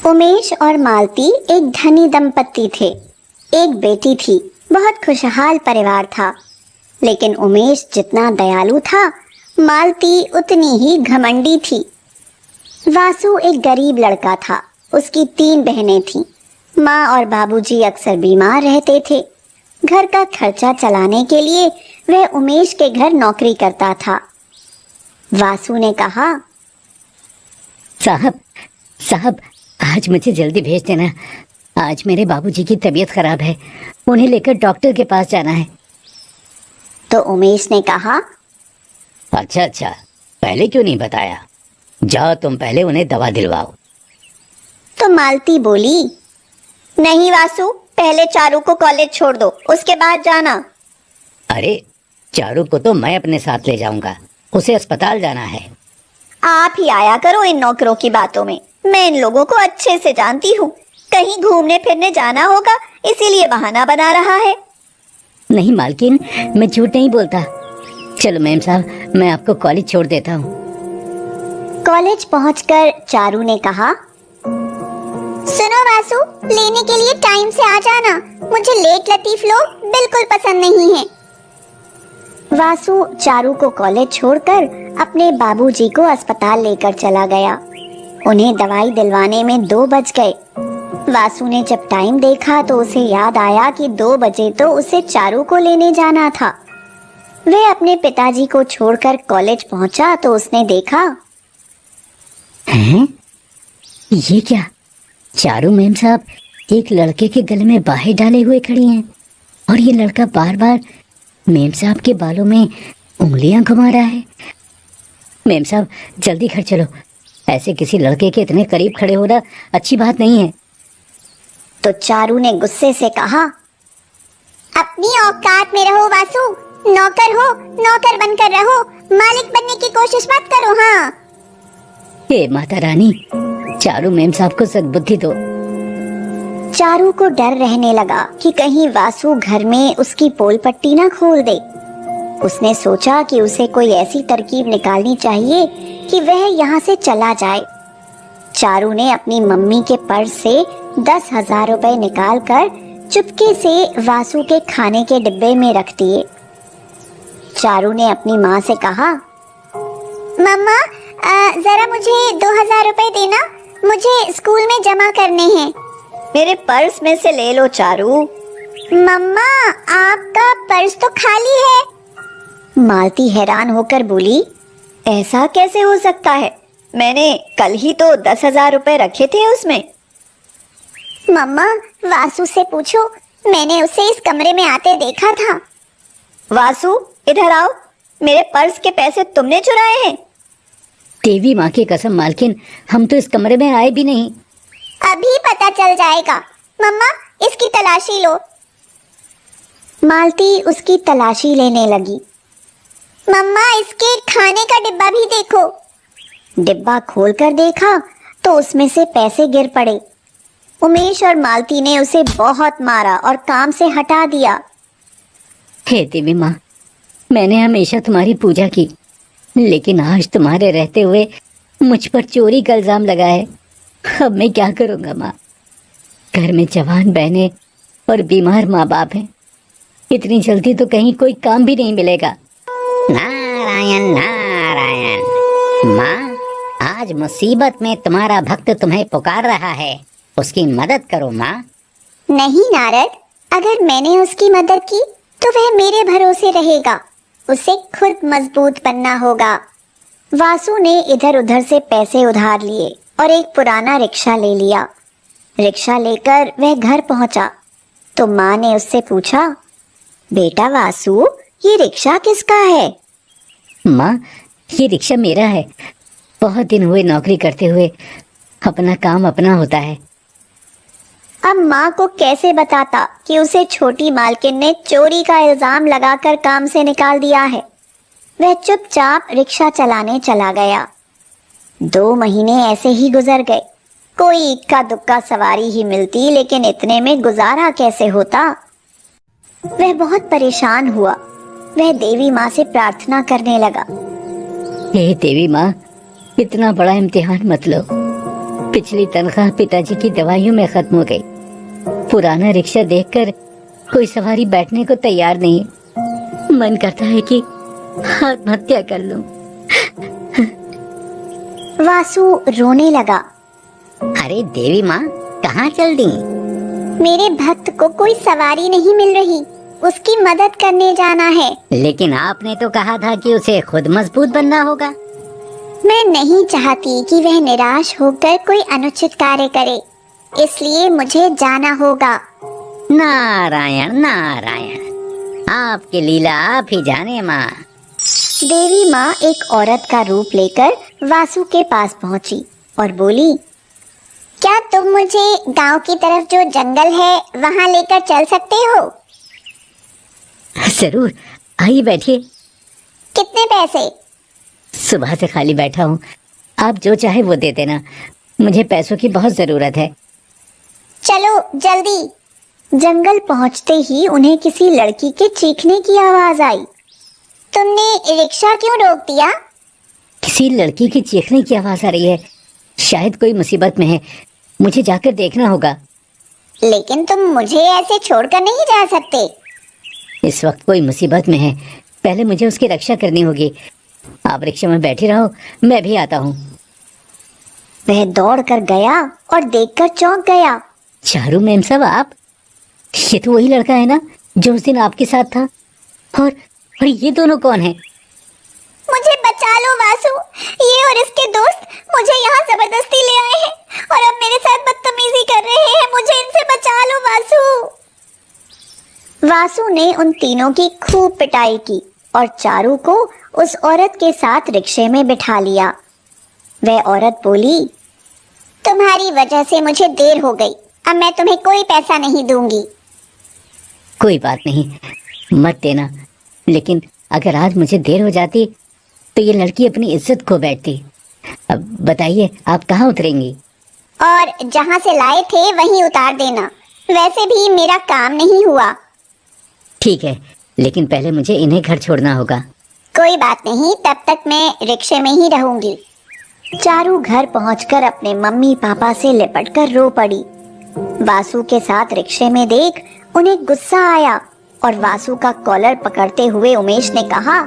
उमेश और मालती एक धनी दंपत्ति थे। एक बेटी थी। बहुत खुशहाल परिवार था। लेकिन उमेश जितना दयालु था, मालती उतनी ही घमंडी थी। वासु एक गरीब लड़का था। उसकी 3 बहनें थीं। माँ और बाबूजी अक्सर बीमार रहते थे। घर का खर्चा चलाने के लिए वह उमेश के घर नौकरी करता था। वासु ने कहा, साहब आज मुझे जल्दी भेज देना। आज मेरे बाबूजी की तबीयत खराब है, उन्हें लेकर डॉक्टर के पास जाना है। तो उमेश ने कहा, अच्छा, पहले क्यों नहीं बताया? जाओ तुम पहले उन्हें दवा दिलवाओ। तो मालती बोली, नहीं वासु, पहले चारू को कॉलेज छोड़ दो, उसके बाद जाना। अरे चारू को तो मैं अपने साथ ले जाऊंगा, उसे अस्पताल जाना है। आप ही आया करो इन नौकरों की बातों में। मैं इन लोगों को अच्छे से जानती हूँ। कहीं घूमने फिरने जाना होगा, इसीलिए बहाना बना रहा है। नहीं मालकिन, मैं झूठ नहीं बोलता। चलो मैम साहब, मैं आपको कॉलेज छोड़ देता हूँ। कॉलेज पहुंचकर चारू ने कहा, सुनो वासु, लेने के लिए टाइम से आ जाना। मुझे लेट लतीफ लोग बिल्कुल पसंद नहीं है। वासु चारू को कॉलेज छोड़कर अपने बाबूजी को अस्पताल लेकर चला गया। उन्हें दवाई दिलवाने में 2 बज गए। वासु ने जब टाइम देखा तो उसे याद आया कि 2 बजे तो उसे चारू को लेने जाना था। वह अपने पिताजी को छोड़कर कॉलेज पहुंचा तो उसने देखा, हैं? ये क्या? चारू मैम साहब एक लड़के के गले में बाहें डाले हुए खड़ी हैं और ये लड़का बार बार मैम साहब के बालों में उंगलियां घुमा रहा है। मैम साहब जल्दी घर चलो, ऐसे किसी लड़के के इतने करीब खड़े होना अच्छी बात नहीं है। तो चारू ने गुस्से से कहा, अपनी औकात में रहो वासु, नौकर हो, नौकर बनकर रहो, मालिक बनने की कोशिश मत करो। हाँ, हे माता रानी, चारू मैम साहब को सद्बुद्धि दो। चारू को डर रहने लगा कि कहीं वासु घर में उसकी पोल पट्टी ना खोल दे। उसने सोचा कि उसे कोई ऐसी तरकीब निकालनी चाहिए कि वह यहाँ से चला जाए। चारू ने अपनी मम्मी के पर्स से 10,000 रुपए निकालकर चुपके से वासु के खाने के डिब्बे में रख दिए। चारू ने अपनी माँ से कहा, मम्मा जरा मुझे 2,000 रुपए देना, मुझे स्कूल में जमा करने हैं। मेरे पर्स में से ले लो चारू। मम्मा आपका पर्स तो खाली है। मालती हैरान होकर बोली, ऐसा कैसे हो सकता है? मैंने कल ही तो 10,000 रुपए रखे थे उसमें। मम्मा वासु से पूछो, मैंने उसे इस कमरे में आते देखा था। वासु इधर आओ, मेरे पर्स के पैसे तुमने चुराए हैं? देवी माँ की कसम मालकिन, हम तो इस कमरे में आए भी नहीं। अभी पता चल जाएगा। मम्मा इसकी तलाशी लो। मालती उसकी तलाशी लेने लगी। मम्मा इसके खाने का डिब्बा भी देखो। डिब्बा खोलकर देखा तो उसमें से पैसे गिर पड़े। उमेश और मालती ने उसे बहुत मारा और काम से हटा दिया। हे देवी माँ, मैंने हमेशा तुम्हारी पूजा की, लेकिन आज तुम्हारे रहते हुए मुझ पर चोरी का इल्जाम लगा है। अब मैं क्या करूँगा माँ? घर में जवान बहनें और बीमार माँ बाप हैं। इतनी जल्दी तो कहीं कोई काम भी नहीं मिलेगा। नारायण नारायण। माँ, आज मुसीबत में तुम्हारा भक्त तुम्हें पुकार रहा है, उसकी मदद करो माँ। नहीं नारद, अगर मैंने उसकी मदद की तो वह मेरे भरोसे रहेगा। उसे खुद मजबूत बनना होगा। वासु ने इधर उधर से पैसे उधार लिए और एक पुराना रिक्शा ले लिया। रिक्शा लेकर वह घर पहुंचा तो माँ ने उससे पूछा, बेटा वासु, ये रिक्शा किसका है? माँ, ये रिक्शा मेरा है। बहुत दिन हुए नौकरी करते हुए, अपना काम अपना होता है। अब माँ को कैसे बताता कि उसे छोटी मालकिन ने चोरी का इल्जाम लगाकर काम से निकाल दिया है। वह चुपचाप रिक्शा चलाने चला गया। 2 महीने ऐसे ही गुजर गए। कोई इक्का दुक्का सवारी ही मिलती, लेकिन इतने में गुजारा कैसे होता? वह बहुत परेशान हुआ। वह देवी माँ से प्रार्थना करने लगा, हे देवी माँ, इतना बड़ा इम्तिहान मत लो। पिछली तनख्वाह पिताजी की दवाइयों में खत्म हो गई। पुराना रिक्शा देखकर कोई सवारी बैठने को तैयार नहीं। मन करता है कि आत्महत्या कर लूं। वासु रोने लगा। अरे देवी माँ, कहाँ चल दी? मेरे भक्त को कोई सवारी नहीं मिल रही, उसकी मदद करने जाना है। लेकिन आपने तो कहा था कि उसे खुद मजबूत बनना होगा। मैं नहीं चाहती कि वह निराश होकर कोई अनुचित कार्य करे, इसलिए मुझे जाना होगा। नारायण नारायण, आपकी लीला आप ही जाने माँ। देवी माँ एक औरत का रूप लेकर वासु के पास पहुंची और बोली, क्या तुम मुझे गांव की तरफ जो जंगल है वहां लेकर चल सकते हो? जरूर, आइए बैठिए। कितने पैसे? सुबह से खाली बैठा हूँ, आप जो चाहे वो दे देना। मुझे पैसों की बहुत जरूरत है। चलो जल्दी। जंगल पहुंचते ही उन्हें किसी लड़की के चीखने की आवाज आई। तुमने रिक्शा क्यों रोक दिया? किसी लड़की की चीखने की आवाज आ रही है। शायद कोई मुसीबत में है, मुझे जाकर देखना होगा। लेकिन तुम मुझे ऐसे छोड़कर नहीं जा सकते। इस वक्त कोई मुसीबत में है, पहले मुझे उसकी रक्षा करनी होगी। आप रिक्शा में बैठी रहो, मैं भी आता हूँ। वह दौड़ कर गया और देखकर चौंक गया। चारू मेम साहब, आप? ये तो वही लड़का है ना जो उस दिन आपके साथ था। और ये दोनों कौन है? मुझे बचा लो वासु, ये और इसके दोस्त मुझे यहाँ जबरदस्ती ले आए हैं और अब मेरे साथ बदतमीजी कर रहे हैं। मुझे इनसे बचा लो वासु। वासु ने उन तीनों की खूब पिटाई की और चारू को उस औरत के साथ रिक्शे में बिठा लिया। वह औरत बोली, तुम्हारी वजह से मुझे देर हो गई, अब मैं तुम्हें कोई पैसा नहीं दूंगी। कोई बात नहीं, मत देना। लेकिन अगर आज मुझे देर हो जाती तो ये लड़की अपनी इज्जत खो बैठती। अब बताइए, आप कहाँ उतरेंगी? और जहाँ से लाए थे वहीं उतार देना। वैसे भी मेरा काम नहीं हुआ। ठीक है, लेकिन पहले मुझे इन्हें घर छोड़ना होगा। कोई बात नहीं, तब तक मैं रिक्शे में ही रहूंगी। चारू घर पहुंचकर अपने मम्मी पापा से लिपटकर रो पड़ी। वासु के साथ रिक्शे में देख उन्हें गुस्सा आया और वासु का कॉलर पकड़ते हुए उमेश ने कहा,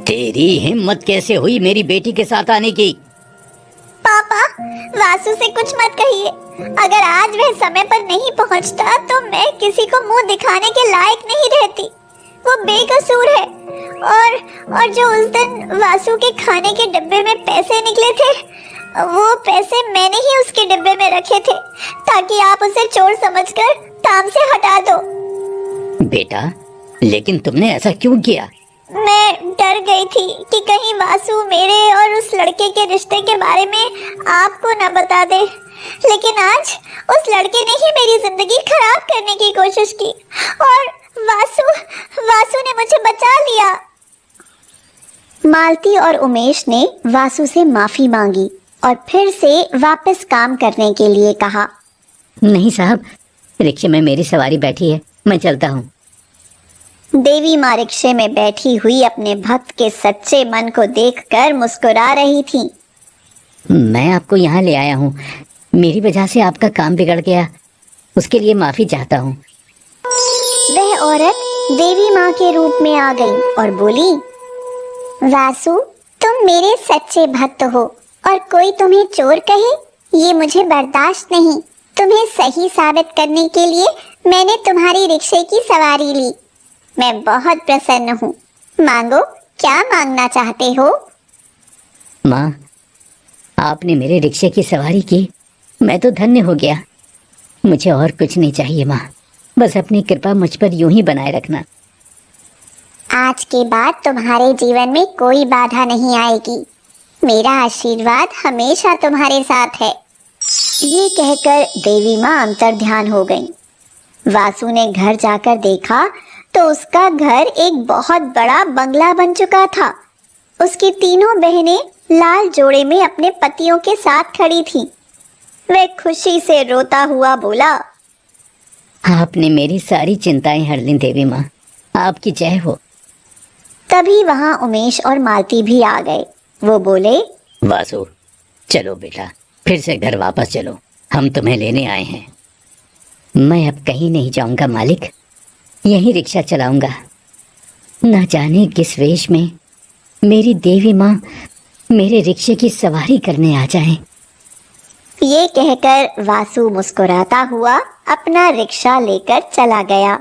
तेरी हिम्मत कैसे हुई मेरी बेटी के साथ आने की? पापा, वासु से कुछ मत कहिए। अगर आज वह समय पर नहीं पहुंचता तो मैं किसी को मुंह दिखाने के लायक नहीं रहती। वो बेकसूर है। और जो उस दिन वासु के खाने के डिब्बे में पैसे निकले थे, वो पैसे मैंने ही उसके डिब्बे में रखे थे ताकि आप उसे चोर समझकर काम से हटा दो। बेटा, लेकिन तुमने ऐसा क्यों किया? मैं डर गई थी कि कहीं वासु मेरे और उस लड़के के रिश्ते के बारे में आपको न बता दे। लेकिन आज उस लड़के ने ही मेरी जिंदगी खराब करने की कोशिश की और वासु ने मुझे बचा लिया। मालती और उमेश ने वासु से माफी मांगी और फिर से वापस काम करने के लिए कहा। नहीं साहब, रिक्शे में मेरी सवारी बैठी है, मैं चलता हूँ। देवी माँ रिक्शे में बैठी हुई अपने भक्त के सच्चे मन को देखकर मुस्कुरा रही थी। मैं आपको यहाँ ले आया हूँ, मेरी वजह से आपका काम बिगड़ गया, उसके लिए माफी चाहता हूँ। वह औरत देवी माँ के रूप में आ गई और बोली, वासु, तुम मेरे सच्चे भक्त हो और कोई तुम्हें चोर कहे, ये मुझे बर्दाश्त नहीं। तुम्हें सही साबित करने के लिए मैंने तुम्हारी रिक्शे की सवारी ली। मैं बहुत प्रसन्न हूँ। मांगो, क्या मांगना चाहते हो? माँ, आपने मेरे रिक्शे की सवारी की, मैं तो धन्य हो गया। मुझे और कुछ नहीं चाहिए माँ, बस अपनी कृपा मुझ पर यूं ही बनाए रखना। आज के बाद तुम्हारे जीवन में कोई बाधा नहीं आएगी। मेरा आशीर्वाद हमेशा तुम्हारे साथ है। ये कहकर देवी माँ अंतर्ध्यान हो गई। वासु ने घर जाकर देखा तो उसका घर एक बहुत बड़ा बंगला बन चुका था। उसकी तीनों बहनें लाल जोड़े में अपने पतियों के साथ खड़ी थीं। वह खुशी से रोता हुआ बोला, आपने मेरी सारी चिंताएं हर ली देवी माँ, आपकी जय हो। तभी वहां उमेश और मालती भी आ गए। वो बोले, वासु, चलो बेटा, फिर से घर वापस चलो, हम तुम्हें लेने आए हैं। मैं अब कहीं नहीं जाऊंगा मालिक, यही रिक्शा चलाऊंगा। ना जाने किस वेश में मेरी देवी माँ मेरे रिक्शे की सवारी करने आ जाए। ये कहकर वासु मुस्कुराता हुआ अपना रिक्शा लेकर चला गया।